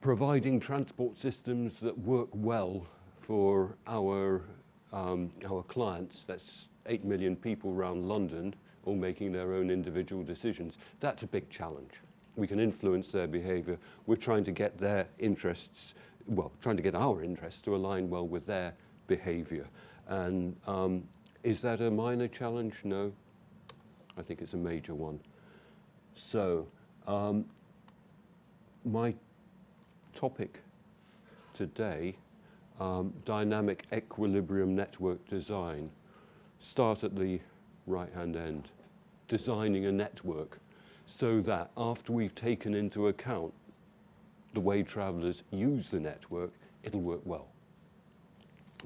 providing transport systems that work well for our clients. That's 8 million people around London, all making their own individual decisions. That's a big challenge. We can influence their behavior. We're trying to get their interests, well, trying to get our interests to align well with their behavior. And is that a minor challenge? No. I think it's a major one. So my topic today, dynamic equilibrium network design. Start at the right-hand end, designing a network so that after we've taken into account the way travelers use the network, it'll work well.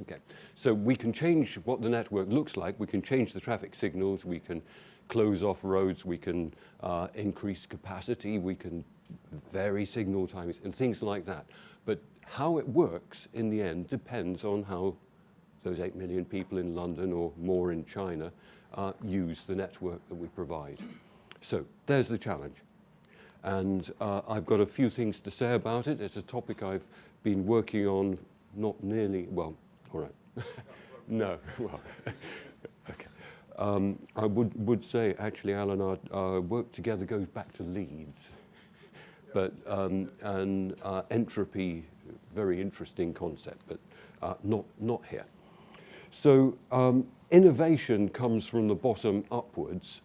Okay, so we can change what the network looks like, we can change the traffic signals, we can close off roads, we can increase capacity, we can vary signal times and things like that. But how it works in the end depends on how those 8 million people in London or more in China use the network that we provide. So there's the challenge. And I've got a few things to say about it. It's a topic I've been working on not nearly, well, all right. No, well, okay. I would say, actually, Alan, our work together goes back to Leeds. But, and entropy, very interesting concept, but not here. So innovation comes from the bottom upwards,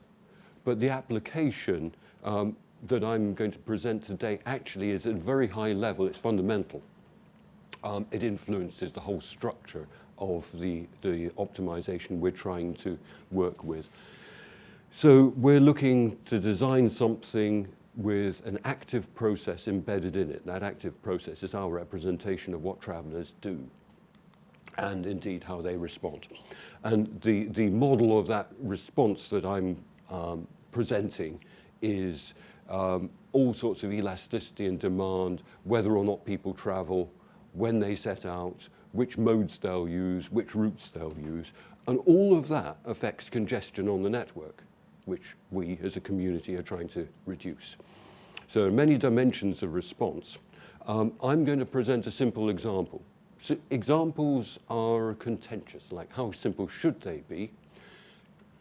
but the application that I'm going to present today actually is at a very high level. It's fundamental. It influences the whole structure of the optimization we're trying to work with. So we're looking to design something with an active process embedded in it. That active process is our representation of what travelers do and indeed how they respond. And the model of that response that I'm presenting is all sorts of elasticity and demand, whether or not people travel, when they set out, which modes they'll use, which routes they'll use, and all of that affects congestion on the network, which we as a community are trying to reduce. So there are many dimensions of response. I'm going to present a simple example. So examples are contentious, like how simple should they be?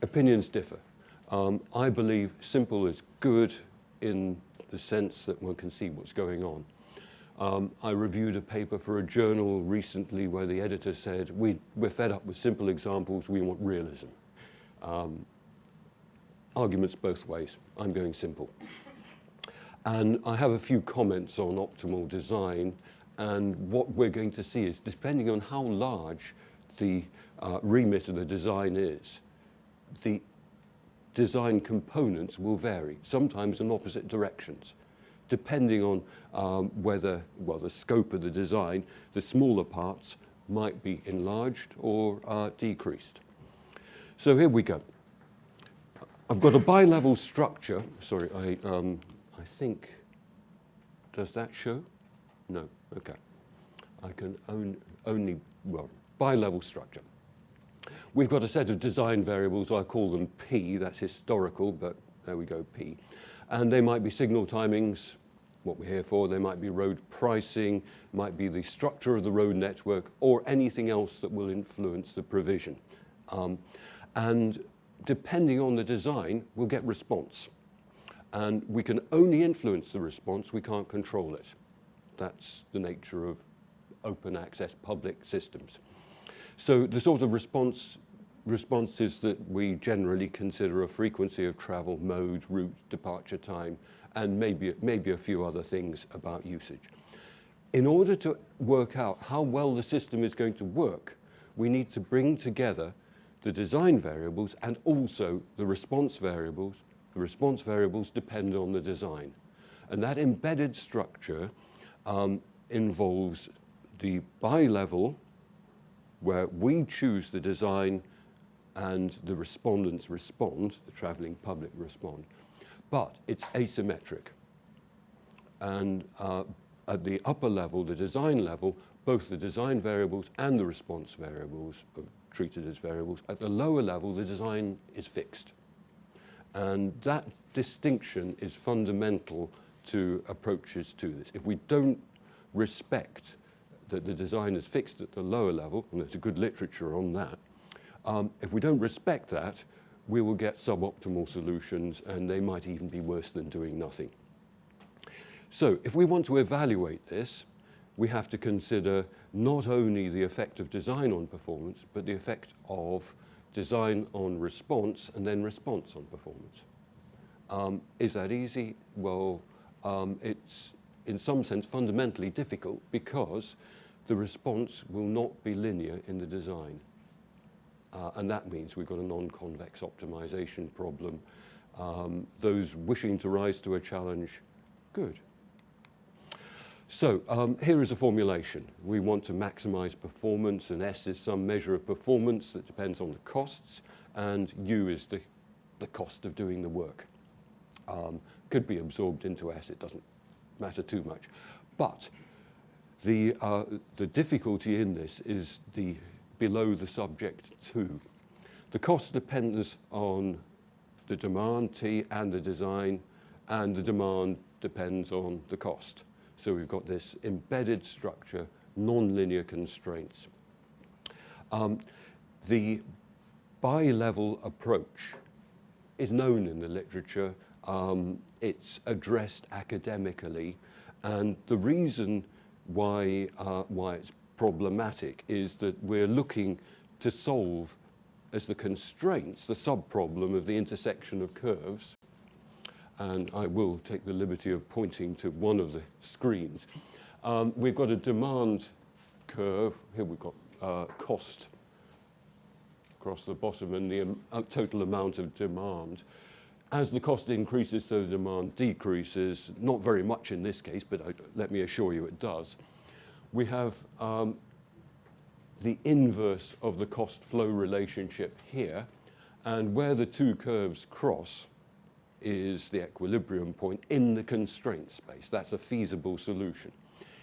Opinions differ. I believe simple is good in the sense that one can see what's going on. I reviewed a paper for a journal recently where the editor said, we're fed up with simple examples, we want realism. Arguments both ways. I'm going simple. And I have a few comments on optimal design, and what we're going to see is, depending on how large the remit of the design is, the design components will vary, sometimes in opposite directions, depending on whether, well, the scope of the design, the smaller parts might be enlarged or decreased. So here we go. I've got a bi-level structure. Sorry, I think, does that show? No, okay. I can only, well, bi-level structure. We've got a set of design variables, I call them P, that's historical, but there we go, P. And they might be signal timings, what we're here for, they might be road pricing, might be the structure of the road network, or anything else that will influence the provision. And depending on the design, we'll get response. And we can only influence the response, we can't control it. That's the nature of open access public systems. So the sort of responses that we generally consider a frequency of travel, mode, route, departure time, and maybe a few other things about usage. In order to work out how well the system is going to work, we need to bring together the design variables and also the response variables. The response variables depend on the design. And that embedded structure involves the bi-level, where we choose the design and the respondents respond, the traveling public respond. But it's asymmetric. And at the upper level, the design level, both the design variables and the response variables are treated as variables. At the lower level, the design is fixed. And that distinction is fundamental to approaches to this. If we don't respect that the design is fixed at the lower level, and there's a good literature on that, if we don't respect that, we will get suboptimal solutions, and they might even be worse than doing nothing. So if we want to evaluate this, we have to consider not only the effect of design on performance, but the effect of design on response, and then response on performance. Is that easy? Well, it's in some sense fundamentally difficult because the response will not be linear in the design. And that means we've got a non-convex optimization problem. Those wishing to rise to a challenge, good. So here is a formulation. We want to maximize performance, and S is some measure of performance that depends on the costs, and U is the cost of doing the work. Could be absorbed into S, it doesn't matter too much. But the difficulty in this is the below the subject 2. The cost depends on the demand, T, and the design, and the demand depends on the cost. So we've got this embedded structure, non-linear constraints. The bi-level approach is known in the literature. It's addressed academically, and the reason why it's problematic is that we're looking to solve as the constraints the sub-problem of the intersection of curves. And I will take the liberty of pointing to one of the screens. We've got a demand curve. Here we've got cost across the bottom and the total amount of demand. As the cost increases, so the demand decreases. Not very much in this case, but let me assure you it does. We have the inverse of the cost-flow relationship here, and where the two curves cross is the equilibrium point in the constraint space. That's a feasible solution.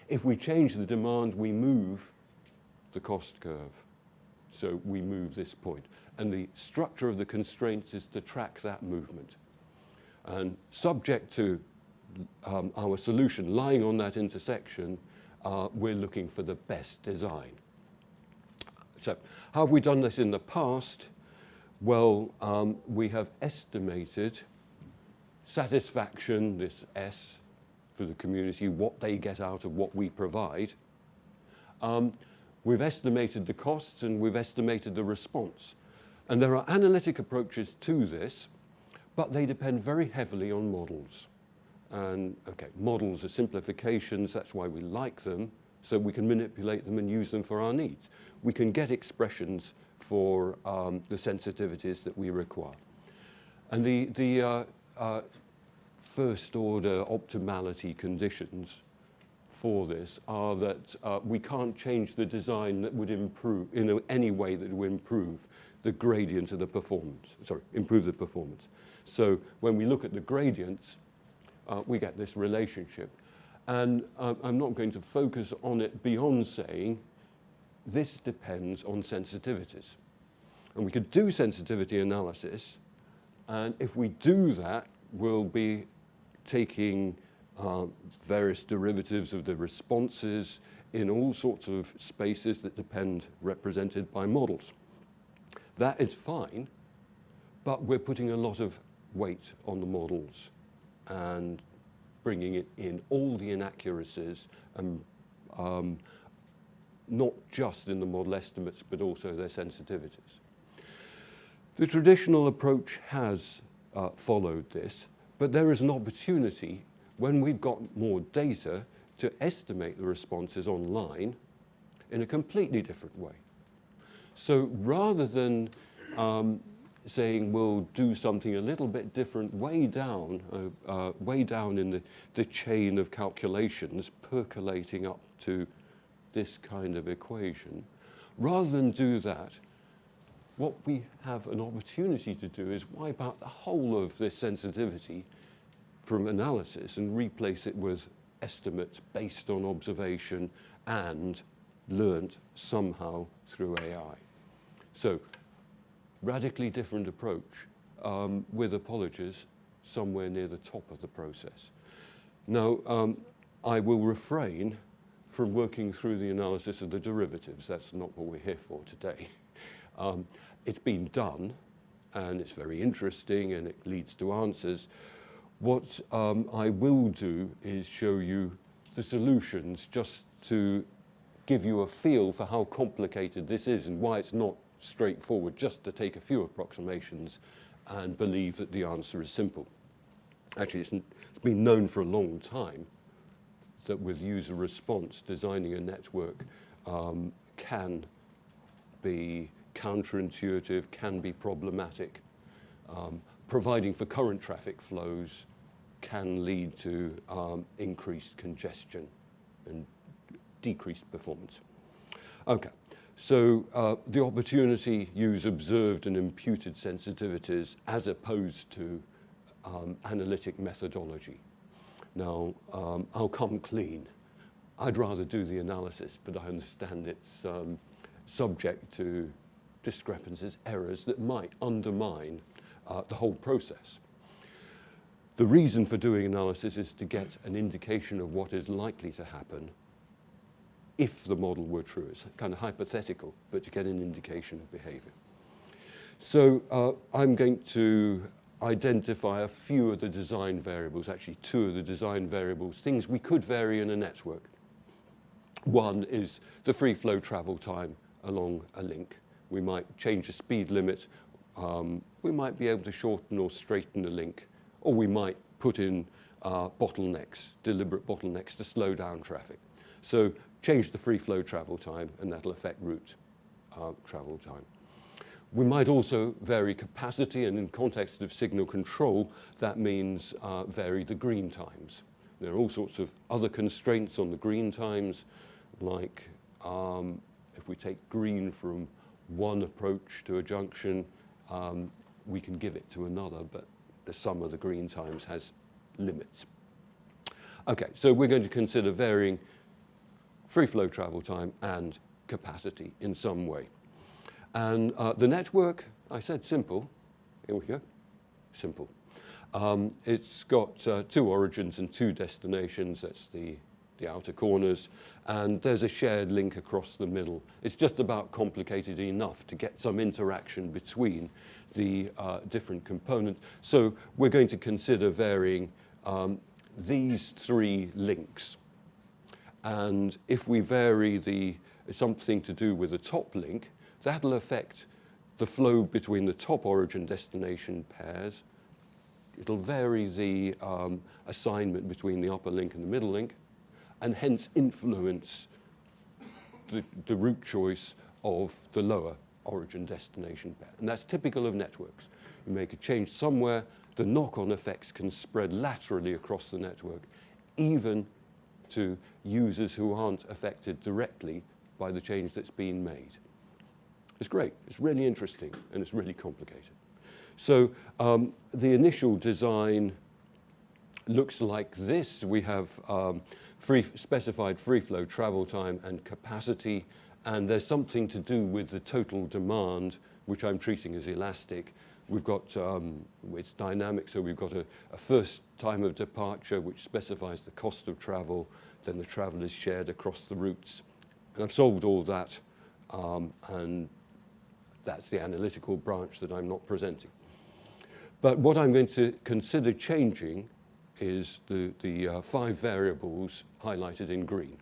If we change the demand, we move the cost curve. So we move this point. And the structure of the constraints is to track that movement. And subject to our solution lying on that intersection, we're looking for the best design. So how have we done this in the past? Well, we have estimated satisfaction, this S for the community, what they get out of what we provide. We've estimated the costs and we've estimated the response. And there are analytic approaches to this, but they depend very heavily on models. And okay, models are simplifications, that's why we like them, so we can manipulate them and use them for our needs. We can get expressions for the sensitivities that we require. And the first order optimality conditions for this are that we can't change the design that would improve in any way that would improve the gradient of the performance, improve the performance. So when we look at the gradients, we get this relationship. And I'm not going to focus on it beyond saying this depends on sensitivities. And we could do sensitivity analysis, and if we do that, we'll be taking various derivatives of the responses in all sorts of spaces that depend represented by models. That is fine, but we're putting a lot of weight on the models and bringing it in all the inaccuracies, and not just in the model estimates, but also their sensitivities. The traditional approach has followed this, but there is an opportunity when we've got more data to estimate the responses online in a completely different way. So rather than saying we'll do something a little bit different way down in the chain of calculations, percolating up to this kind of equation, rather than do that, what we have an opportunity to do is wipe out the whole of this sensitivity from analysis and replace it with estimates based on observation and learnt somehow through AI. So, radically different approach with apologies somewhere near the top of the process. Now, I will refrain from working through the analysis of the derivatives. That's not what we're here for today. It's been done, and it's very interesting, and it leads to answers. What I will do is show you the solutions just to give you a feel for how complicated this is and why it's not straightforward just to take a few approximations and believe that the answer is simple. Actually, it's been known for a long time that with user response, designing a network can be counterintuitive, can be problematic. Providing for current traffic flows can lead to increased congestion and decreased performance. Okay, so the opportunity use observed and imputed sensitivities as opposed to analytic methodology. Now, I'll come clean. I'd rather do the analysis, but I understand it's subject to discrepancies, errors that might undermine the whole process. The reason for doing analysis is to get an indication of what is likely to happen if the model were true. It's kind of hypothetical, but to get an indication of behavior. So I'm going to identify a few of the design variables, actually two of the design variables, things we could vary in a network. One is the free flow travel time along a link. We might change the speed limit. We might be able to shorten or straighten the link, or we might put in bottlenecks, deliberate bottlenecks to slow down traffic. So change the free flow travel time, and that'll affect route travel time. We might also vary capacity, and in context of signal control, that means vary the green times. There are all sorts of other constraints on the green times, like if we take green from one approach to a junction, we can give it to another, but the sum of the green times has limits. Okay, so we're going to consider varying free flow travel time and capacity in some way. And the network, I said simple. Here we go, simple. It's got two origins and two destinations. That's the outer corners. And there's a shared link across the middle. It's just about complicated enough to get some interaction between the different components. So we're going to consider varying these three links. And if we vary something to do with the top link, that'll affect the flow between the top origin destination pairs. It'll vary the assignment between the upper link and the middle link, and hence influence the route choice of the lower origin destination pair. And that's typical of networks. You make a change somewhere, the knock-on effects can spread laterally across the network, even to users who aren't affected directly by the change that's been made. It's great, it's really interesting, and it's really complicated. So the initial design looks like this. We have specified free flow travel time and capacity, and there's something to do with the total demand, which I'm treating as elastic. We've got, it's dynamic, so we've got a first time of departure, which specifies the cost of travel, then the travel is shared across the routes. And I've solved all that, and that's the analytical branch that I'm not presenting. But what I'm going to consider changing is the 5 variables highlighted in green.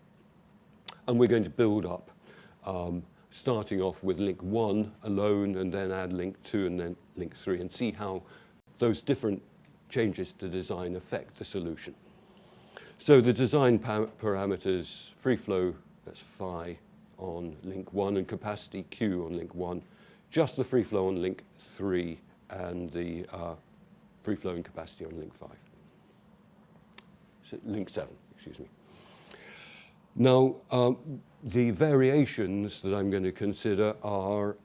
And we're going to build up, starting off with link 1 alone, and then add link 2 and then link 3, and see how those different changes to design affect the solution. So the design parameters, free flow, that's phi on link 1, and capacity Q on link 1, just the free flow on link 3, and the free flow and capacity on link 5. So link 7, excuse me. Now, the variations that I'm going to consider are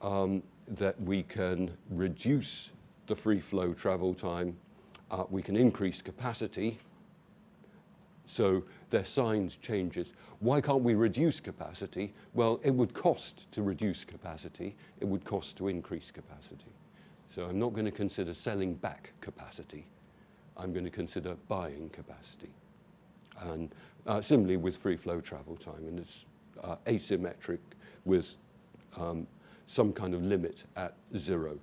that we can reduce the free flow travel time, we can increase capacity, so they're signed changes. Why can't we reduce capacity? Well, it would cost to reduce capacity. It would cost to increase capacity. So I'm not going to consider selling back capacity. I'm going to consider buying capacity. And similarly with free flow travel time, and it's asymmetric with some kind of limit at 0.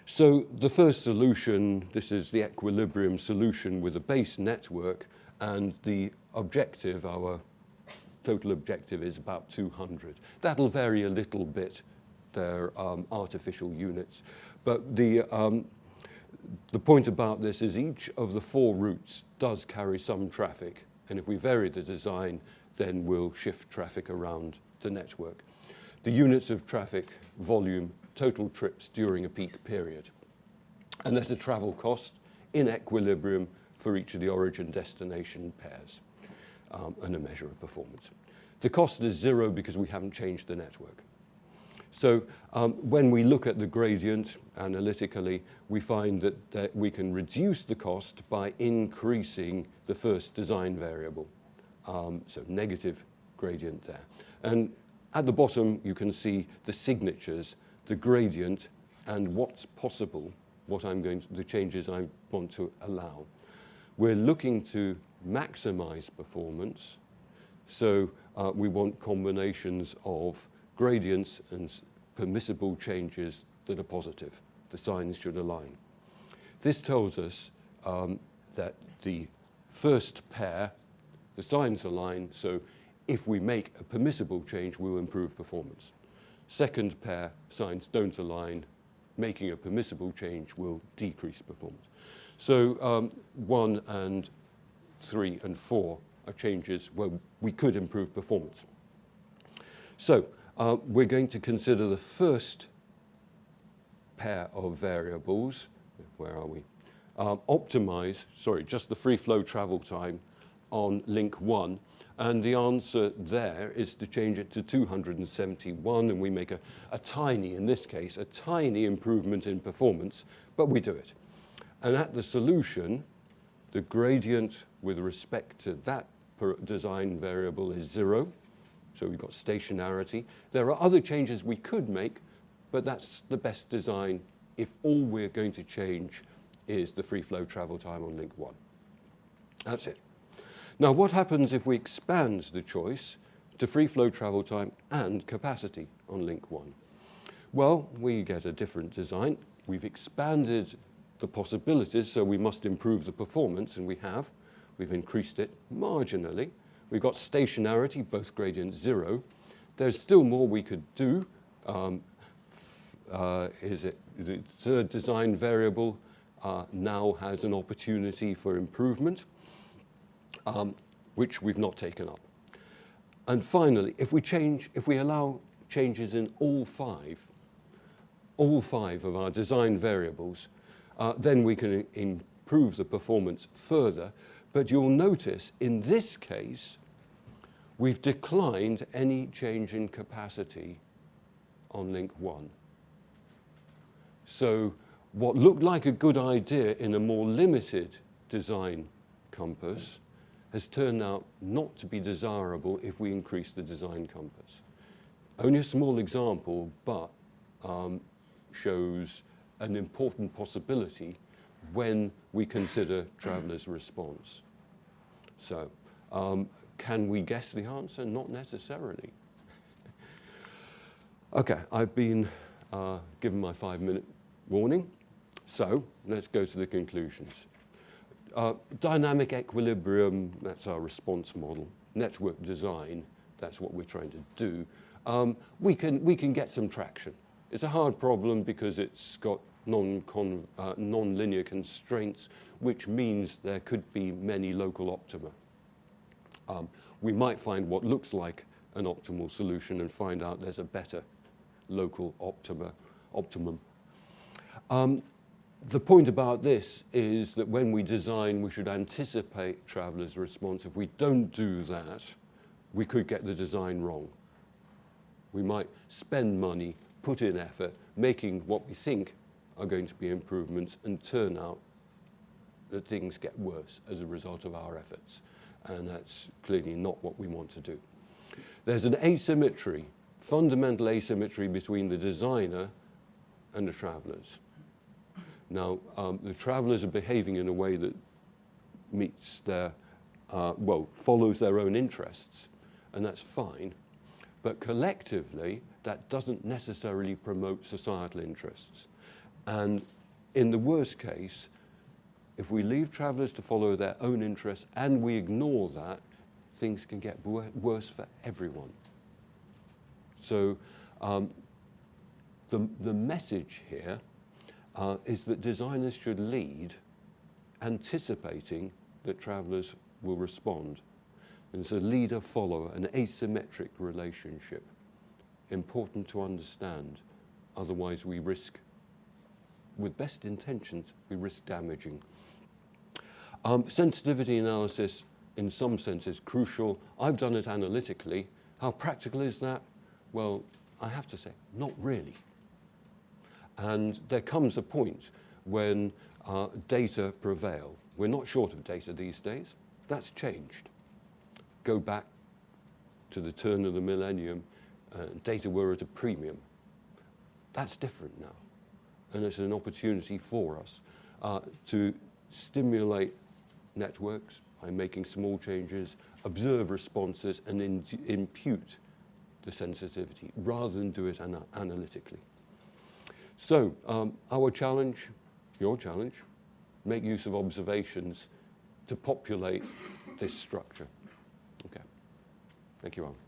So the first solution, this is the equilibrium solution with a base network, and the objective, our total objective, is about 200. That'll vary a little bit. They're artificial units. But the point about this is each of the 4 routes does carry some traffic. And if we vary the design, then we'll shift traffic around the network. The units of traffic, volume, total trips during a peak period. And there's a travel cost in equilibrium for each of the origin-destination pairs, and a measure of performance. The cost is 0 because we haven't changed the network. So when we look at the gradient analytically, we find that we can reduce the cost by increasing the first design variable. So negative gradient there. And at the bottom, you can see the signatures, the gradient, and what's possible, the changes I want to allow. We're looking to maximize performance. So we want combinations of gradients and permissible changes that are positive. The signs should align. This tells us that the first pair, the signs align, so if we make a permissible change, we'll improve performance. Second pair, signs don't align, making a permissible change will decrease performance. So 1 and 3 and 4 are changes where we could improve performance. So we're going to consider the first pair of variables. Where are we? Just the free flow travel time on link 1. And the answer there is to change it to 271, and we make a tiny, in this case, a tiny improvement in performance, but we do it. And at the solution, the gradient with respect to that design variable is 0. So we've got stationarity. There are other changes we could make, but that's the best design if all we're going to change is the free flow travel time on link 1. That's it. Now, what happens if we expand the choice to free flow travel time and capacity on link 1? Well, we get a different design. We've expanded the possibilities, so we must improve the performance, and we have. We've increased it marginally. We've got stationarity, both gradients 0. There's still more we could do. The third design variable now has an opportunity for improvement, which we've not taken up. And finally, if we allow changes in all five of our design variables, then we can improve the performance further. But you'll notice in this case, we've declined any change in capacity on link 1. So what looked like a good idea in a more limited design compass has turned out not to be desirable if we increase the design compass. Only a small example, but shows an important possibility when we consider travelers' response. So, can we guess the answer? Not necessarily. Okay, I've been given my 5-minute warning, so let's go to the conclusions. Dynamic equilibrium, that's our response model. Network design, that's what we're trying to do. We can get some traction. It's a hard problem because it's got non-linear constraints, which means there could be many local optima. We might find what looks like an optimal solution and find out there's a better local optimum. The point about this is that when we design, we should anticipate travelers' response. If we don't do that, we could get the design wrong. We might spend money, put in effort, making what we think are going to be improvements, and turn out that things get worse as a result of our efforts. And that's clearly not what we want to do. There's an asymmetry, fundamental asymmetry between the designer and the travelers. Now, the travelers are behaving in a way that meets their follows their own interests, and that's fine. But collectively, that doesn't necessarily promote societal interests. And in the worst case, if we leave travelers to follow their own interests and we ignore that, things can get worse for everyone. So the message here is that designers should lead, anticipating that travelers will respond. And it's a leader-follower, an asymmetric relationship. Important to understand, otherwise we risk, with best intentions, we risk damaging. Sensitivity analysis, in some sense, is crucial. I've done it analytically. How practical is that? Well, I have to say, not really. And there comes a point when data prevail. We're not short of data these days. That's changed. Go back to the turn of the millennium, data were at a premium. That's different now. And it's an opportunity for us to stimulate networks by making small changes, observe responses, and impute the sensitivity rather than do it analytically. So our challenge, your challenge, make use of observations to populate this structure. Okay. Thank you, Alan.